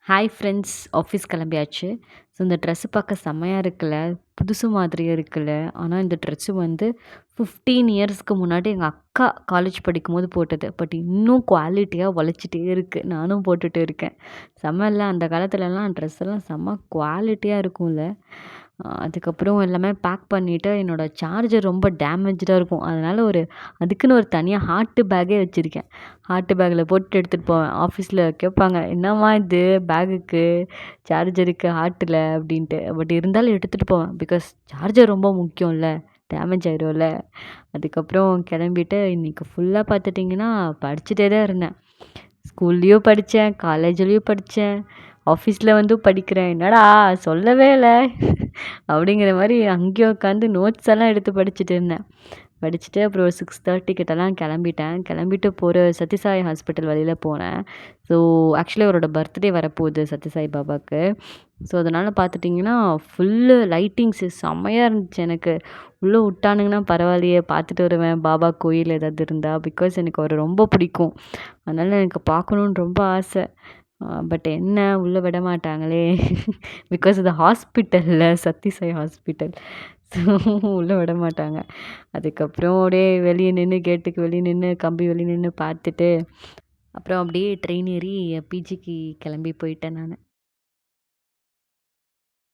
Hi friends, office கிளம்பியாச்சு. So இந்த dress பார்க்க செம்மையா இருக்குல்ல, புதுசு மாதிரியே இருக்குல்ல. ஆனால் இந்த ட்ரெஸ்ஸு வந்து 15 இயர்ஸ்க்கு முன்னாடி எங்கள் அக்கா காலேஜ் படிக்கும்போது போட்டது. பட் இன்னும் குவாலிட்டியாக உழைச்சிட்டே இருக்குது. நானும் போட்டுட்டு இருக்கேன். செம்ம இல்ல, அந்த காலத்துலலாம் ட்ரெஸ் எல்லாம் செம்ம குவாலிட்டியாக இருக்கும்ல. அதுக்கப்புறம் எல்லாமே பேக் பண்ணிவிட்டு என்னோடய சார்ஜர் ரொம்ப டேமேஜ்டாக இருக்கும். அதனால் அதுக்குன்னு ஒரு தனியாக ஹார்ட்டு பேக்கே வச்சுருக்கேன். ஹார்ட்டு பேக்கில் போட்டு எடுத்துகிட்டு போவேன். ஆஃபீஸில் கேட்பாங்க, "என்னம்மா இது பேகுக்கு, சார்ஜருக்கு ஹார்ட்டில்" அப்படின்ட்டு. பட் இருந்தாலும் எடுத்துகிட்டு போவேன். பிகாஸ் சார்ஜர் ரொம்ப முக்கியம்ல, டேமேஜ் ஆயிரும்ல. அதுக்கப்புறம் கிளம்பிட்டு இன்றைக்கி ஃபுல்லாக பார்த்துட்டிங்கன்னா படிச்சுட்டே தான் இருந்தேன். ஸ்கூல்லேயும் படித்தேன், காலேஜ்லேயும் படித்தேன், ஆஃபீஸில் வந்து படிக்கிறேன். என்னடா சொல்லவே இல்லை அப்படிங்கிற மாதிரி அங்கேயும் உட்காந்து நோட்ஸ் எல்லாம் எடுத்து படிச்சுட்டு இருந்தேன். படிச்சுட்டு அப்புறம் ஒரு 6:30 கிட்டலாம் கிளம்பிட்டேன். கிளம்பிட்டு போகிற சத்யசாய் ஹாஸ்பிட்டல் வழியில் போனேன். ஸோ ஆக்சுவலி அவரோட பர்த்டே வரப்போகுது சத்யசாய் பாபாவுக்கு. ஸோ அதனால் பார்த்துட்டிங்கன்னா ஃபுல்லு லைட்டிங்ஸு செம்மையாக இருந்துச்சு எனக்கு. உள்ளே விட்டானுங்கன்னா பரவாயில்லையே, பார்த்துட்டு வருவேன் பாபா கோயில் ஏதாவது இருந்தால். பிகாஸ் எனக்கு அவரை ரொம்ப பிடிக்கும். அதனால் எனக்கு பார்க்கணுன்னு ரொம்ப ஆசை. பட் என்ன உள்ளே விட மாட்டாங்களே பிகாஸ் இது ஹாஸ்பிட்டலில் சத்யசாய் ஹாஸ்பிட்டல். ஸோ உள்ளே விட மாட்டாங்க. அதுக்கப்புறம் அப்படியே வெளியே நின்று கேட்டுக்கு வெளியே நின்று கம்பி வெளியே நின்று பார்த்துட்டு அப்புறம் அப்படியே ட்ரெயின் ஏறி பிஜிக்கு கிளம்பி போயிட்டேன் நான்.